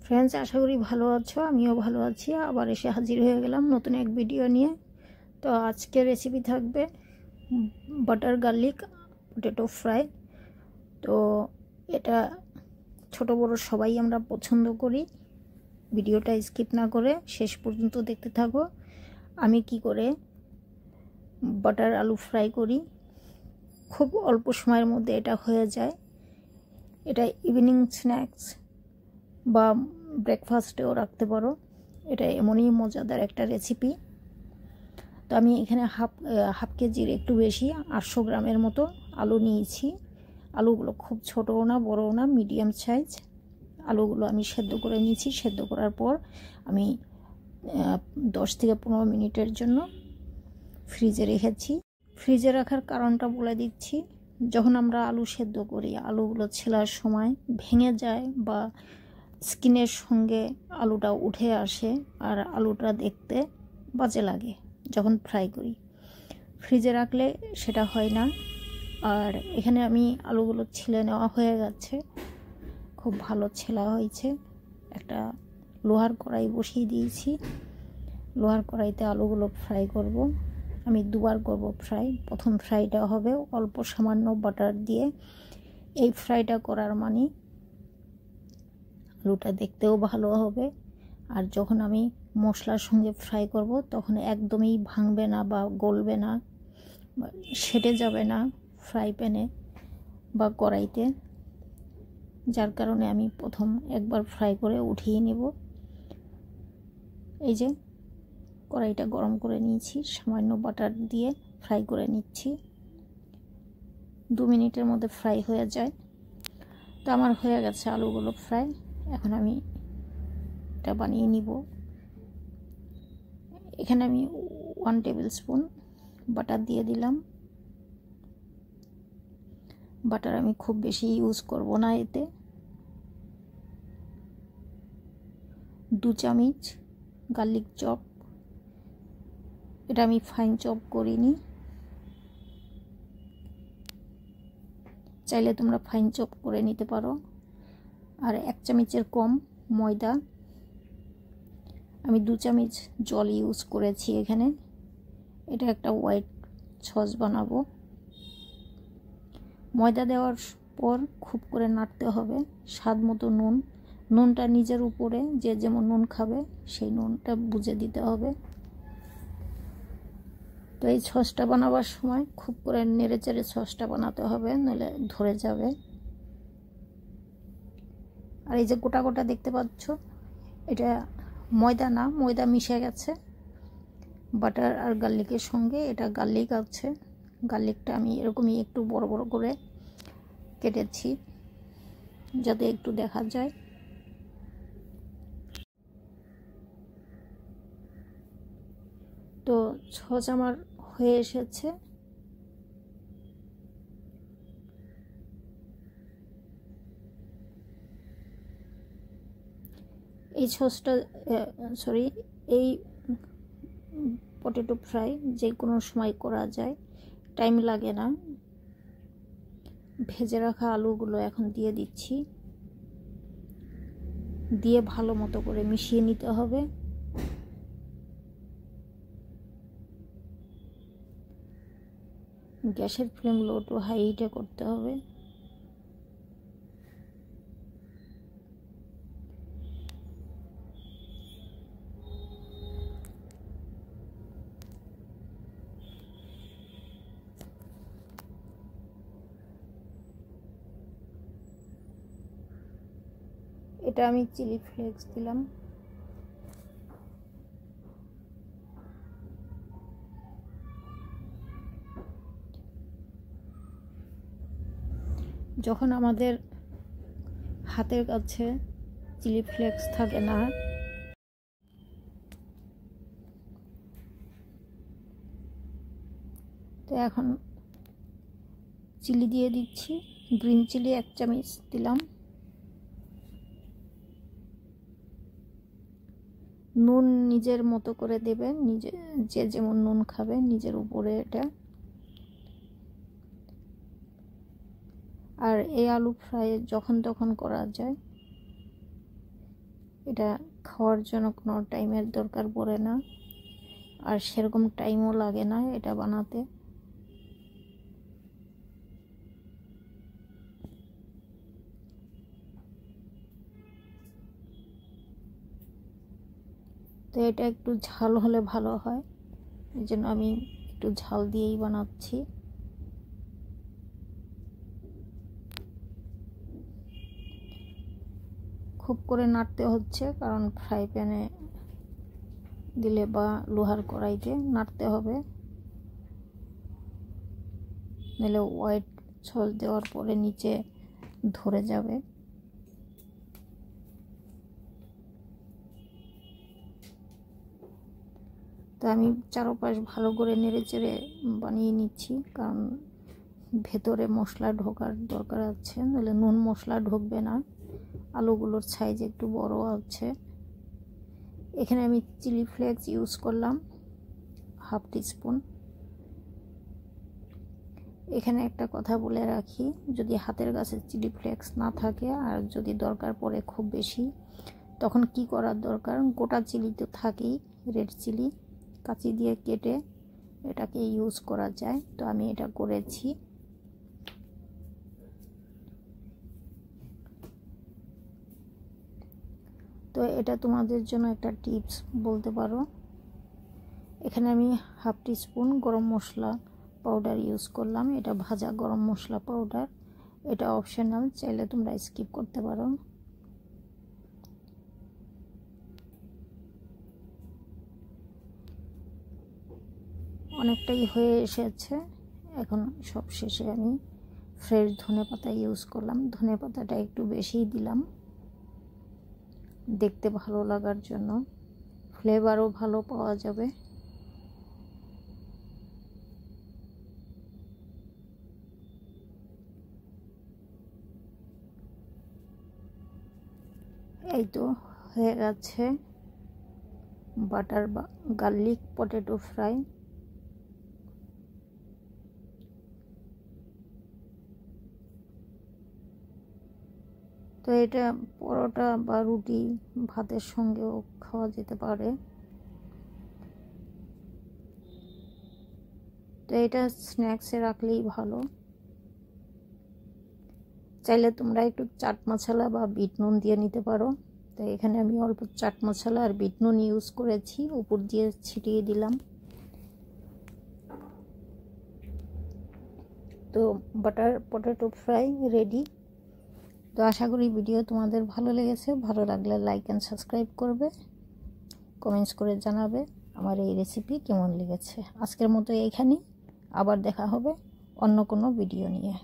Friends, আশা করি ভালো আছো। আমিও ভালো আছি। আবার এসে হাজির হয়ে গেলাম নতুন এক ভিডিও নিয়ে। তো আজকের রেসিপি থাকবে বাটার গার্লিক পটেটো ফ্রাই। তো এটা ছোট বড় সবাই আমরা পছন্দ করি। ভিডিওটা স্কিপ না করে শেষ পর্যন্ত দেখতে থাকো। আমি কি করে বাটার আলু ফ্রাই করি। খুব অল্প সময়ের মধ্যে এটা হয়ে যায়। এটা ইভিনিং স্ন্যাক্স বা ব্রেকফাস্টেও রাখতে পারো। এটা এমনই মজাদার একটা রেসিপি। তো আমি এখানে হাফ কেজির একটু বেশি 800 গ্রামের মতো আলু নিয়েছি। আলুগুলো খুব ছোটও না বড়ও না, মিডিয়াম সাইজ। আলুগুলো আমি সেদ্ধ করে নিয়েছি। সেদ্ধ করার পর আমি 10 থেকে 15 মিনিটের জন্য ফ্রিজে রেখেছি। ফ্রিজে রাখার কারণটা বলে দিচ্ছি। যখন আমরা আলু সেদ্ধ করি, আলুগুলো ছেলার সময় ভেঙে যায় বা স্কিনের সঙ্গে আলুটা উঠে আসে, আর আলুটা দেখতে বাজে লাগে যখন ফ্রাই করি। ফ্রিজে রাখলে সেটা হয় না। আর এখানে আমি আলুগুলো ছিলে নেওয়া হয়ে গেছে, খুব ভালো ছেলা হয়েছে। একটা লোহার কড়াই বসিয়ে দিয়েছি। লোহার কড়াইতে আলুগুলো ফ্রাই করব। আমি দুবার করব ফ্রাই। প্রথম ফ্রাইটা হবে অল্প সামান্য বাটার দিয়ে। এই ফ্রাইটা করার মানে আলুটা দেখতেও ভালো হবে, আর যখন আমি মশলার সঙ্গে ফ্রাই করব তখন একদমই ভাঙবে না বা গলবে না, সেটে যাবে না ফ্রাই প্যানে বা কড়াইতে। যার কারণে আমি প্রথম একবার ফ্রাই করে উঠিয়ে নেব। এই যে কড়াইটা গরম করে নিয়েছি, সামান্য বাটার দিয়ে ফ্রাই করে নিচ্ছি। 2 মিনিটের মধ্যে ফ্রাই হয়ে যায়। তো আমার হয়ে গেছে আলুগুলো ফ্রাই। এখন আমি এটা বানিয়ে নিব। এখানে আমি 1 টেবিল স্পুন বাটার দিয়ে দিলাম। বাটার আমি খুব বেশি ইউজ করব না এতে। 2 চামচ গার্লিক চপ। এটা আমি ফাইন চপ করিনি, চাইলে তোমরা ফাইন চপ করে নিতে পারো। আর 1 চামচের কম ময়দা। আমি 2 চামচ জল ইউজ করেছি এখানে। এটা একটা হোয়াইট সস বানাবো। ময়দা দেওয়ার পর খুব করে নাড়তে হবে। স্বাদ মতো নুন। নুনটা নিজের উপরে, যে যেমন নুন খাবে সেই নুনটা বুঝে দিতে হবে। তো এই সসটা বানাবার সময় খুব করে নেড়ে চেড়ে সসটা বানাতে হবে, নইলে ধরে যাবে। আর এই যে গোটা গোটা দেখতে পাচ্ছ, এটা ময়দা না, ময়দা মিশে গেছে বাটার আর গার্লিকের সঙ্গে। এটা গার্লিক আছে। গার্লিকটা আমি এরকমই একটু বড় বড় করে কেটেছি যাতে একটু দেখা যায়। তো সস আমার হয়ে এসেছে। এই সসটা এই পটেটো ফ্রাই যে কোনো সময় করা যায়, টাইম লাগে না। ভেজে রাখা আলুগুলো এখন দিয়ে দিচ্ছি। দিয়ে ভালো মতো করে মিশিয়ে নিতে হবে। গ্যাসের ফ্লেম লো টু হাই হিটে করতে হবে। এটা আমি চিলি ফ্লেক্স দিলাম। যখন আমাদের হাতের কাছে চিলি ফ্লেক্স থাকে না, তো এখন চিলি দিয়ে দিচ্ছি। গ্রিন চিলি 1 চামচ দিলাম। নুন নিজের মতো করে দেবেন, যে যেমন নুন খাবে নিজের উপরে এটা। আর এই আলু ফ্রাই যখন তখন করা যায়। এটা খাওয়ার জন্য কোনো টাইমের দরকার পড়ে না, আর সেরকম টাইমও লাগে না এটা বানাতে। তো এটা একটু ঝাল হলে ভালো হয়, এই জন্য আমি একটু ঝাল দিয়েই বানাচ্ছি। খুব করে নাড়তে হচ্ছে, কারণ ফ্রাই প্যানে দিলে বা লোহার কড়াইতে নাড়তে হবে, নাহলে হোয়াইট সস দেওয়ার পরে নিচে ধরে যাবে। তো আমি চারপাশ ভালো করে নেড়ে চেড়ে বানিয়ে নিচ্ছি, কারণ ভেতরে মশলা ঢোকার দরকার আছে, নাহলে নুন মশলা ঢুকবে না। আলুগুলোর সাইজ একটু বড় আছে। এখানে আমি চিলি ফ্লেক্স ইউজ করলাম হাফ টিস্পুন। এখানে একটা কথা বলে রাখি, যদি হাতের কাছে চিলি ফ্লেক্স না থাকে আর যদি দরকার পড়ে খুব বেশি, তখন কি করার দরকার, গোটা চিলি তো থাকেই, রেড চিলি কাঁচি দিয়ে কেটে এটাকে ইউজ করা যায়। তো আমি এটা করেছি। তো এটা তোমাদের জন্য একটা টিপস বলতে পারো। এখানে আমি হাফ টিস্পুন গরম মশলা পাউডার ইউজ করলাম, এটা ভাজা গরম মশলা পাউডার। এটা অপশনাল, চাইলে তোমরা স্কিপ করতে পারো। অনেকটাই হয়ে এসেছে, এখন সব শেষে আমি ফ্রেশ ধনেপাতা ইউজ করলাম। ধনেপাতাটা একটু বেশিই দিলাম দেখতে ভালো লাগার জন্য, ফ্লেভারও ভালো পাওয়া যাবে। এই তো হয়ে গেছে বাটার গার্লিক পটেটো ফ্রাই। তো এটা পরোটা বা রুটি ভাতের সঙ্গেও খাওয়া যেতে পারে। তো এটা স্ন্যাক্সে রাখলেই ভালো। চাইলে তোমরা একটু চাট মশলা বা বিট নুন দিয়ে নিতে পারো। তো এখানে আমি অল্প চাট মশলা আর বিট নুন ইউজ করেছি, উপর দিয়ে ছিটিয়ে দিলাম। তো বাটার পটেটো ফ্রাই রেডি। তো আশা করি ভিডিও তোমাদের ভালো লেগেছে। ভালো লাগলে লাইক অ্যান্ড সাবস্ক্রাইব করবে, কমেন্টস করে জানাবে আমার এই রেসিপি কেমন লেগেছে। আজকের মতো এইখানেই, আবার দেখা হবে অন্য কোনো ভিডিও নিয়ে।